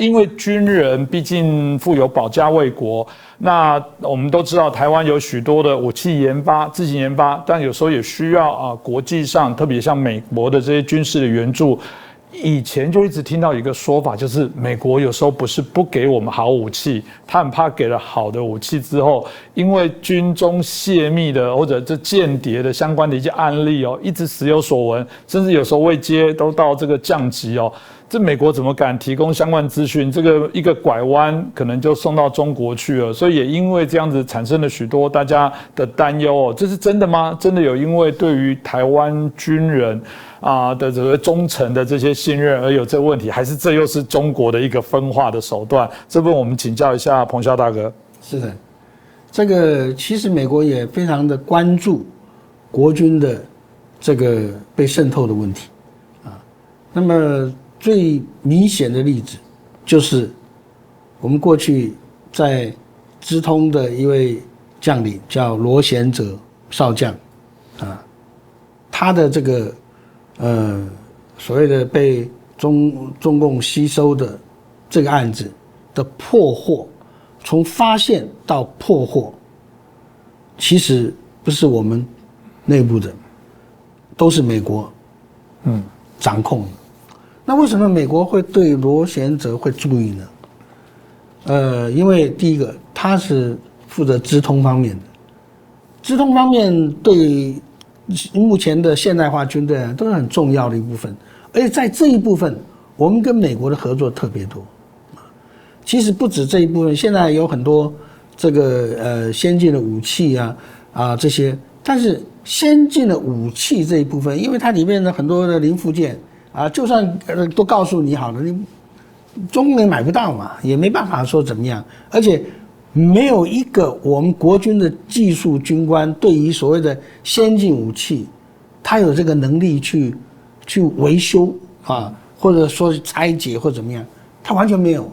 因为军人毕竟负有保家卫国，那我们都知道台湾有许多的武器研发、自行研发，但有时候也需要国际上，特别像美国的这些军事的援助。以前就一直听到一个说法，就是美国有时候不是不给我们好武器，他很怕给了好的武器之后，因为军中泄密的或者这间谍的相关的一些案例一直时有所闻，甚至有时候位阶都到这个降级这美国怎么敢提供相关资讯？这个一个拐弯可能就送到中国去了，所以也因为这样子产生了许多大家的担忧这是真的吗？真的有因为对于台湾军人的这个忠诚的这些信任而有这个问题，还是这又是中国的一个分化的手段？这部分我们请教一下彭孝大哥。是的，这个其实美国也非常的关注国军的这个被渗透的问题那么最明显的例子就是我们过去在资通的一位将领叫罗贤哲少将他的这个所谓的被中共吸收的这个案子的破获，从发现到破获，其实不是我们内部的，都是美国掌控的。那为什么美国会对罗贤哲会注意呢？因为第一个，他是负责资通方面的，资通方面对目前的现代化军队都是很重要的一部分，而且在这一部分，我们跟美国的合作特别多。其实不止这一部分，现在有很多这个先进的武器这些，但是先进的武器这一部分，因为它里面的很多的零附件就算都告诉你好了，你中国人买不到嘛，也没办法说怎么样，而且没有一个我们国军的技术军官对于所谓的先进武器，他有这个能力去维修或者说拆解或怎么样，他完全没有。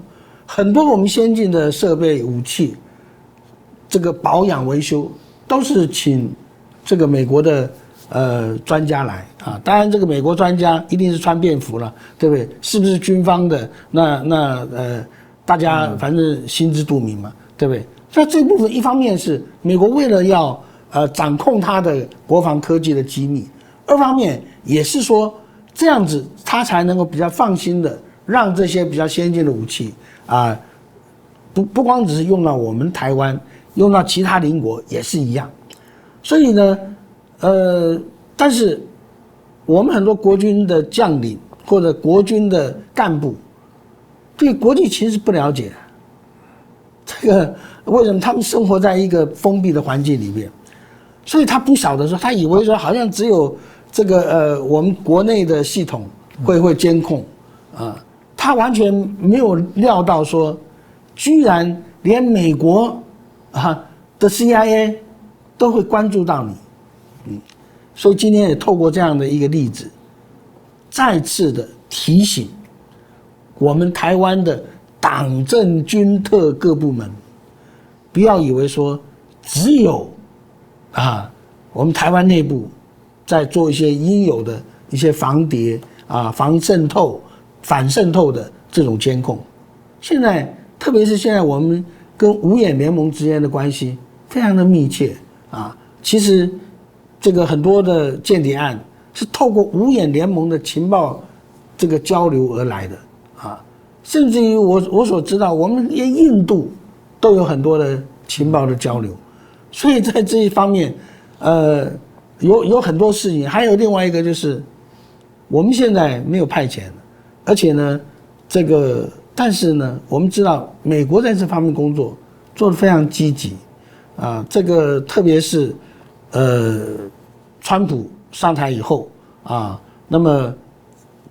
很多我们先进的设备武器，这个保养维修都是请这个美国的专家来当然这个美国专家一定是穿便服了，对不对？是不是军方的？大家反正心知肚明嘛，对不对？那这部分一方面是美国为了要掌控他的国防科技的机密，二方面也是说这样子他才能够比较放心的让这些比较先进的武器不光只是用到我们台湾，用到其他邻国也是一样。所以呢但是我们很多国军的将领或者国军的干部对国际情势不了解，这个为什么他们生活在一个封闭的环境里面，所以他不晓得说，他以为说好像只有这个我们国内的系统会监控他完全没有料到说，居然连美国的 CIA 都会关注到你所以今天也透过这样的一个例子，再次的提醒我们台湾的党政军特各部门，不要以为说只有我们台湾内部在做一些应有的一些防谍防渗透、反渗透的这种监控。现在特别是现在我们跟五眼联盟之间的关系非常的密切其实这个很多的间谍案是透过五眼联盟的情报这个交流而来的甚至于我所知道，我们连印度都有很多的情报的交流，所以在这一方面有很多事情。还有另外一个就是我们现在没有派遣了，而且呢但是呢我们知道美国在这方面工作做得非常积极这个特别是川普上台以后那么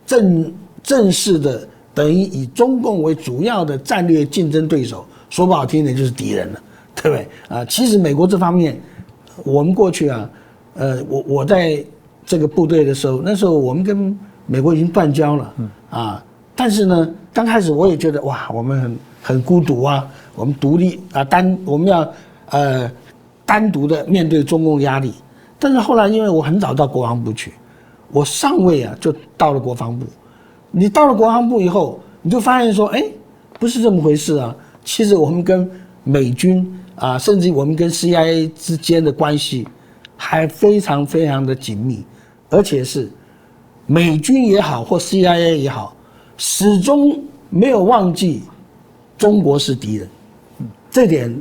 正式的等于以中共为主要的战略竞争对手，说不好听点就是敌人了，对不对其实美国这方面，我们过去我在这个部队的时候，那时候我们跟美国已经断交了但是呢刚开始我也觉得哇，我们很孤独我们独立我们要单独的面对中共压力。但是后来因为我很早到国防部去，我上尉就到了国防部。你到了国防部以后，你就发现说不是这么回事啊。其实我们跟美军啊，甚至我们跟 CIA 之间的关系还非常非常的紧密，而且是美军也好或 CIA 也好，始终没有忘记中国是敌人。这点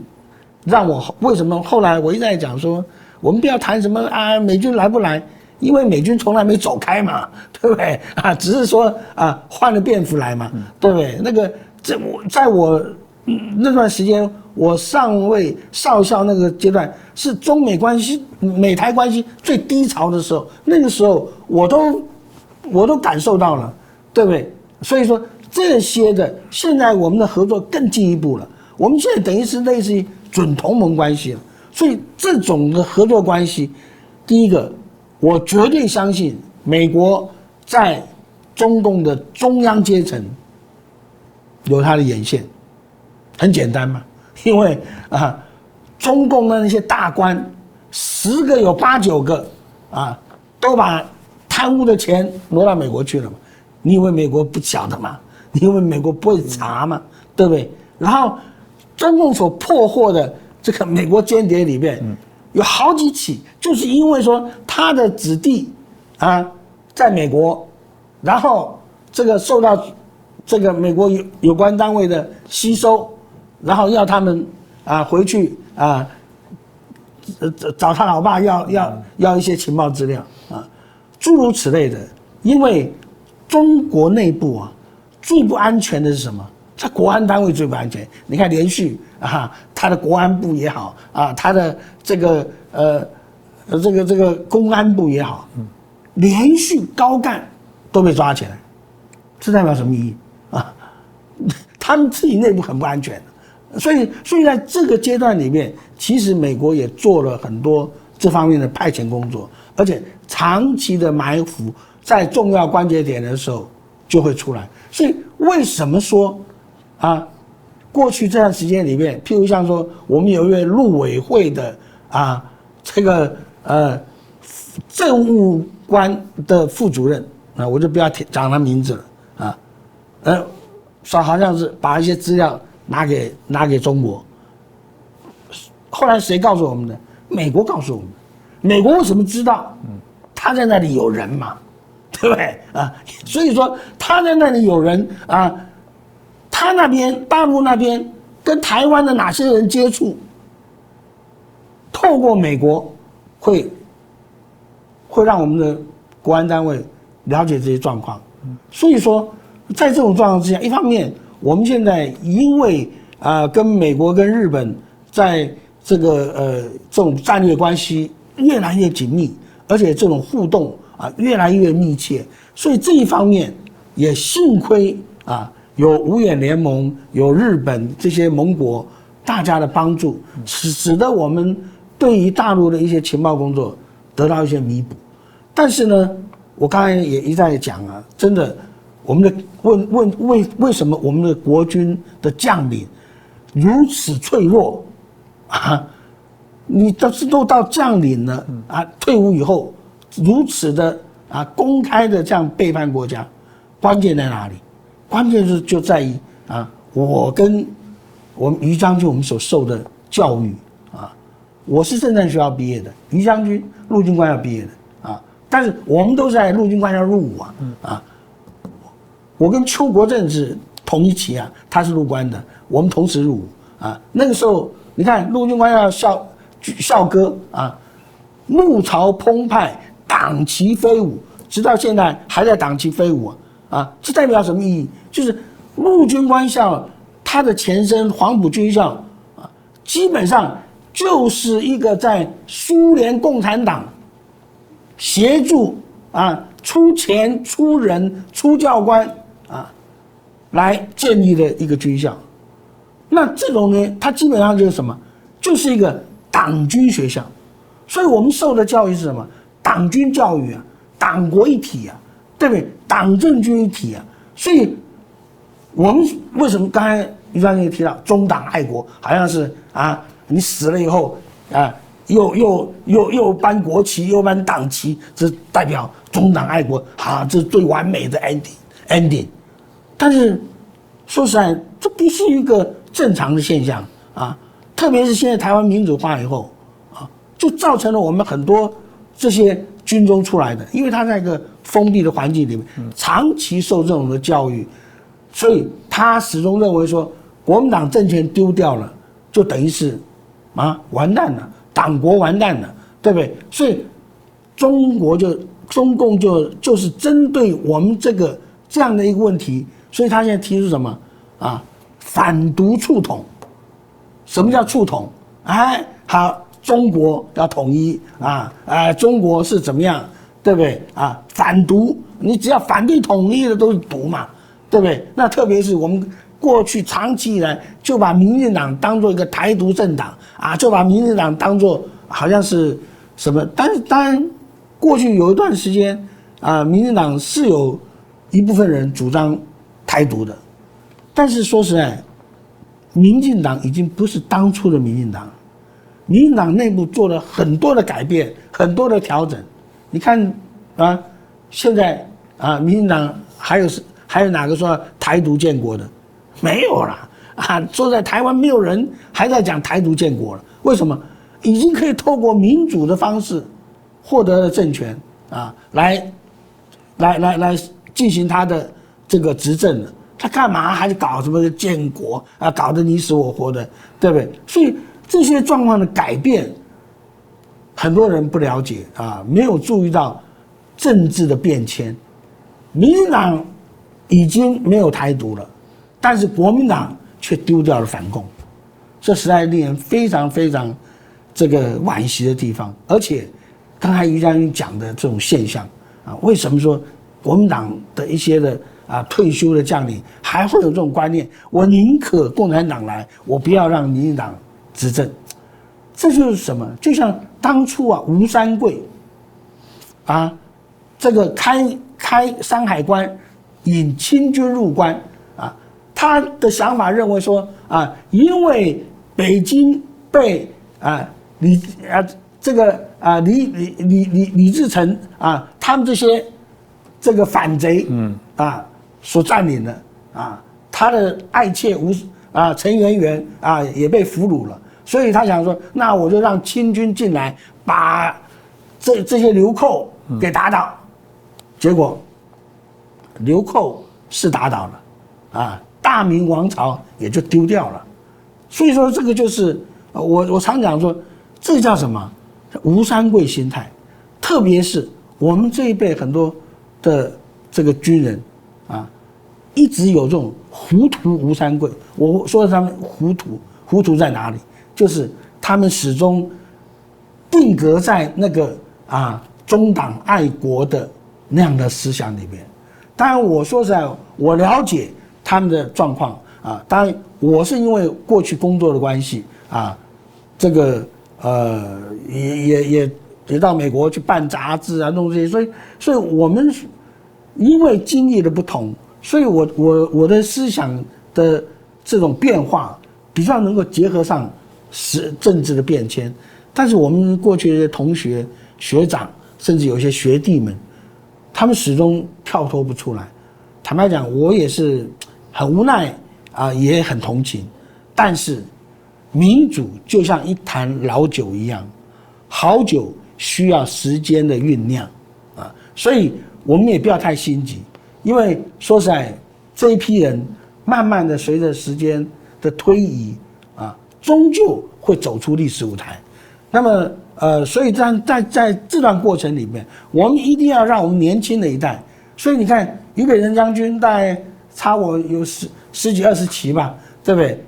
让我为什么后来我一直在讲说，我们不要谈什么啊美军来不来，因为美军从来没走开嘛，对不对啊？只是说啊换了便服来嘛，对不对？那个在我那段时间，我上尉少校那个阶段，是中美关系、美台关系最低潮的时候。那个时候，我都感受到了，对不对？所以说这些的，现在我们的合作更进一步了。我们现在等于是类似于准同盟关系了。所以这种的合作关系，第一个，我绝对相信美国在中共的中央阶层有他的眼线。很简单嘛，因为啊，中共的那些大官，10个有8、9个啊，都把贪污的钱挪到美国去了嘛。你以为美国不晓得吗？你以为美国不会查吗？对不对？然后中共所破获的这个美国间谍里面，有好几起，就是因为说他的子弟啊在美国，然后这个受到这个美国有关单位的吸收。然后要他们啊回去啊，找他老爸要一些情报资料啊，诸如此类的。因为中国内部啊最不安全的是什么？它国安单位最不安全。你看连续啊，他的国安部也好啊，他的这个这个公安部也好，连续高干都被抓起来，这代表什么意义啊？他们自己内部很不安全。所以在这个阶段里面，其实美国也做了很多这方面的派遣工作，而且长期的埋伏，在重要关节点的时候就会出来。所以为什么说啊，过去这段时间里面，譬如像说我们有一位陆委会的啊这个政务官的副主任啊，我就不要讲他名字了啊，说好像是把一些资料拿给中国，后来谁告诉我们的？美国告诉我们。美国为什么知道？他在那里有人嘛，对不对啊？所以说他在那里有人啊，他那边大陆那边跟台湾的哪些人接触，透过美国会让我们的国安单位了解这些状况。所以说，在这种状况之下，一方面我们现在因为跟美国跟日本在这个这种战略关系越来越紧密，而且这种互动越来越密切，所以这一方面也幸亏有五眼联盟，有日本这些盟国大家的帮助，使得我们对于大陆的一些情报工作得到一些弥补。但是呢，我刚才也一再讲真的。我们的为什么我们的国军的将领如此脆弱啊？你都到将领了退伍以后如此的公开的这样背叛国家，关键在哪里？关键就在于我跟我们于将军我们所受的教育我是政战学校毕业的，于将军陆军官校毕业的但是我们都是在陆军官校入伍我跟邱国正是同一期他是陆官的，我们同时入伍那个时候你看陆军官校校歌怒潮澎湃，党旗飞舞，直到现在还在党旗飞舞这代表什么意义？就是陆军官校它的前身黄埔军校基本上就是一个在苏联共产党协助出钱出人出教官来建立的一个军校。那这种呢，它基本上就是什么？就是一个党军学校。所以我们受的教育是什么？党军教育党国一体对不对？党政军一体所以我们为什么刚才于将军提到忠党爱国，好像是你死了以后又颁国旗又颁党旗，这代表忠党爱国这是最完美的 ending。但是说实在，这不是一个正常的现象啊！特别是现在台湾民主化以后啊，就造成了我们很多这些军中出来的，因为他在一个封闭的环境里面，长期受这种的教育，所以他始终认为说，国民党政权丢掉了，就等于是完蛋了，党国完蛋了，对不对？所以中共就是针对我们这样的一个问题，所以他现在提出什么啊？反独促统。什么叫促统？好，中国要统一中国是怎么样，对不对啊？反独，你只要反对统一的都是独嘛，对不对？那特别是我们过去长期以来就把民进党当做一个台独政党就把民进党当做好像是什么？但是当然，过去有一段时间民进党是有一部分人主张台独的，但是说实在，民进党已经不是当初的民进党，民进党内部做了很多的改变，很多的调整。你看现在民进党还有哪个说台独建国的？没有了说在台湾没有人还在讲台独建国了。为什么？已经可以透过民主的方式获得了政权来进行他的这个执政了。他干嘛还是搞什么建国搞得你死我活的，对不对？所以这些状况的改变，很多人不了解没有注意到政治的变迁。民进党已经没有台独了，但是国民党却丢掉了反共，这实在令人非常非常这个惋惜的地方。而且刚才于将军讲的这种现象为什么说国民党的一些的退休的将领还会有这种观念？我宁可共产党来，我不要让民进党执政。这就是什么？就像当初吴三桂这个开山海关，引清军入关他的想法认为说因为北京被李自成他们这些这个反贼所占领了他的爱妾陈圆圆也被俘虏了，所以他想说，那我就让清军进来，把这些流寇给打倒。结果流寇是打倒了大明王朝也就丢掉了。所以说这个就是我常讲说，这叫什么？吴三桂心态。特别是我们这一辈很多的这个军人一直有这种糊涂吴三桂。我说他们糊涂在哪里？就是他们始终定格在那个中党爱国的那样的思想里面。当然我说实在，我了解他们的状况当然我是因为过去工作的关系这个也到美国去办杂志弄这些，所以我们因为经历的不同，所以我的思想的这种变化比较能够结合上政治的变迁。但是我们过去的同学学长甚至有些学弟们，他们始终跳脱不出来。坦白讲，我也是很无奈也很同情。但是民主就像一坛老酒一样，好酒需要时间的酝酿所以我们也不要太心急。因为说实在，这一批人慢慢的随着时间的推移终究会走出历史舞台。那么所以在这段过程里面，我们一定要让我们年轻的一代。所以你看俞北辰将军大概差我有十几20期吧，对不对？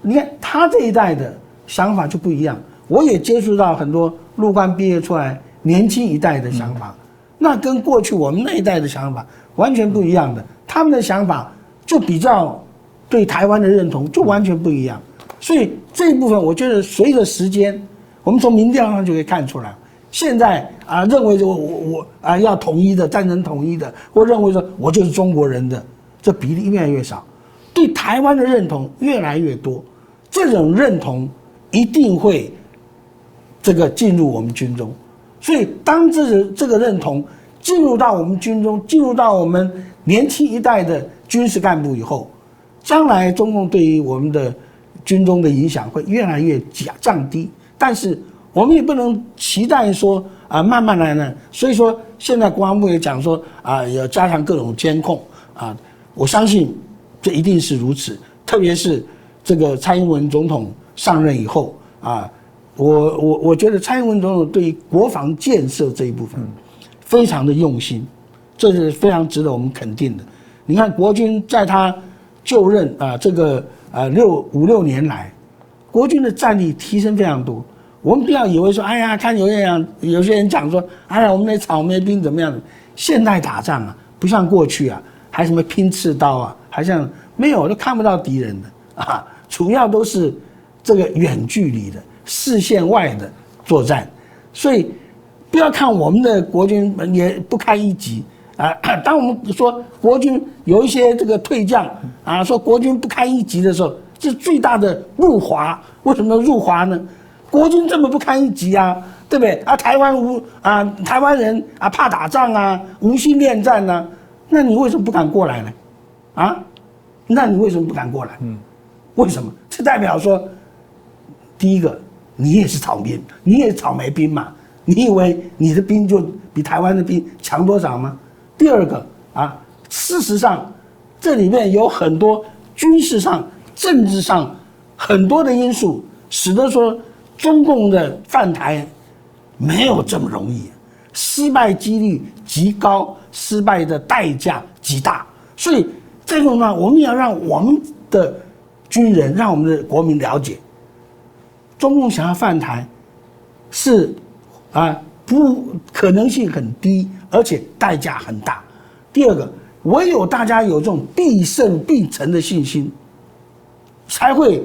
你看他这一代的想法就不一样。我也接触到很多陆官毕业出来年轻一代的想法，那跟过去我们那一代的想法完全不一样的。他们的想法就比较对台湾的认同就完全不一样。所以这一部分我觉得随着时间，我们从民调上就可以看出来。现在认为我要统一的，赞成统一的，或认为说我就是中国人的，这比例越来越少。对台湾的认同越来越多，这种认同一定会进入我们军中。所以当这个认同进入到我们军中，进入到我们年轻一代的军事干部以后，将来中共对于我们的军中的影响会越来越降低，但是我们也不能期待说慢慢来呢。所以说现在国防部也讲说要加强各种监控我相信这一定是如此。特别是这个蔡英文总统上任以后我觉得蔡英文总统对于国防建设这一部分非常的用心，这是非常值得我们肯定的。你看国军在他就任这个5、6年来，国军的战力提升非常多。我们不要以为说，哎呀，看有些人讲说，哎呀，我们那草莓兵怎么样的？现代打仗不像过去还什么拼刺刀还像没有，都看不到敌人的主要都是这个远距离的视线外的作战。所以不要看我们的国军也不堪一击当我们说国军有一些这个退将说国军不堪一击的时候，这是最大的入华。为什么入华呢？国军这么不堪一击对不对台湾人怕打仗无心恋战那你为什么不敢过来呢？那你为什么不敢过来？为什么？这代表说，第一个，你也是草莓兵嘛，你以为你的兵就比台湾的兵强多少吗？第二个事实上这里面有很多军事上、政治上很多的因素，使得说中共的犯台没有这么容易，失败几率极高，失败的代价极大。所以这种我们要让我们的军人，让我们的国民了解，中共想要犯台是不可能性很低，而且代价很大。第二个，唯有大家有这种必胜必成的信心，才会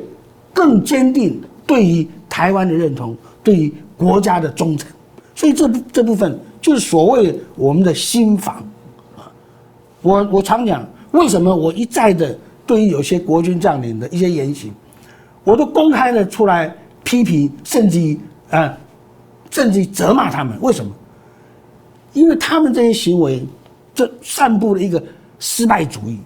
更坚定对于台湾的认同，对于国家的忠诚。所以这部分就是所谓我们的心防我常讲，为什么我一再的对于有些国军将领的一些言行，我都公开的出来批评，甚至于责骂他们。为什么？因为他们这些行为，这散布了一个失败主义，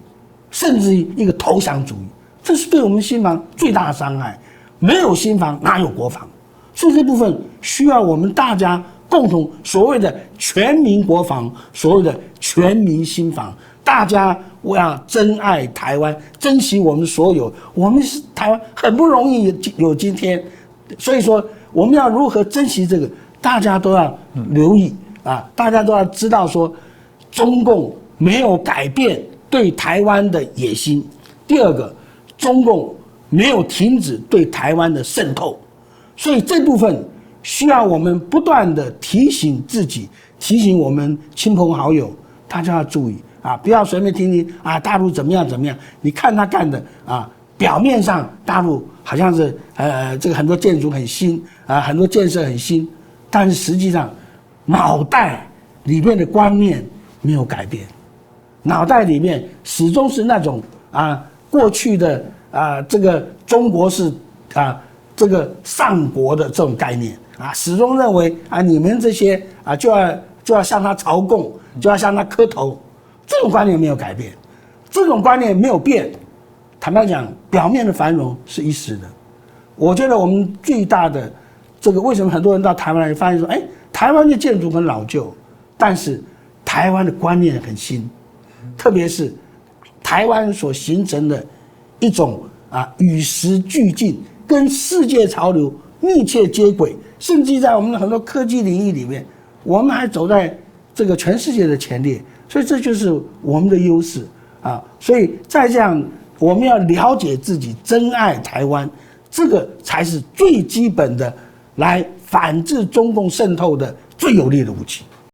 甚至于一个投降主义，这是对我们心防最大的伤害。没有心防，哪有国防？所以这部分需要我们大家共同所谓的全民国防，所谓的全民心防。大家我要珍爱台湾，珍惜我们所有。我们是台湾很不容易有今天，所以说我们要如何珍惜这个，大家都要留意大家都要知道说，中共没有改变对台湾的野心。第二个，中共没有停止对台湾的渗透，所以这部分需要我们不断的提醒自己，提醒我们亲朋好友，大家要注意不要随便听大陆怎么样怎么样。你看他干的表面上大陆好像是这个很多建筑很新很多建设很新，但是实际上脑袋里面的观念没有改变，脑袋里面始终是那种过去的这个中国是这个上国的这种概念始终认为你们这些就要向他朝贡，就要向他磕头。这种观念没有改变，这种观念没有变。坦白讲，表面的繁荣是一时的。我觉得我们最大的这个，为什么很多人到台湾来发现说，台湾的建筑很老旧，但是台湾的观念很新，特别是台湾所形成的一种与时俱进，跟世界潮流密切接轨，甚至在我们的很多科技领域里面，我们还走在这个全世界的前列。所以这就是我们的优势所以再这样，我们要了解自己，珍爱台湾，这个才是最基本的来反制中共渗透的最有力的武器。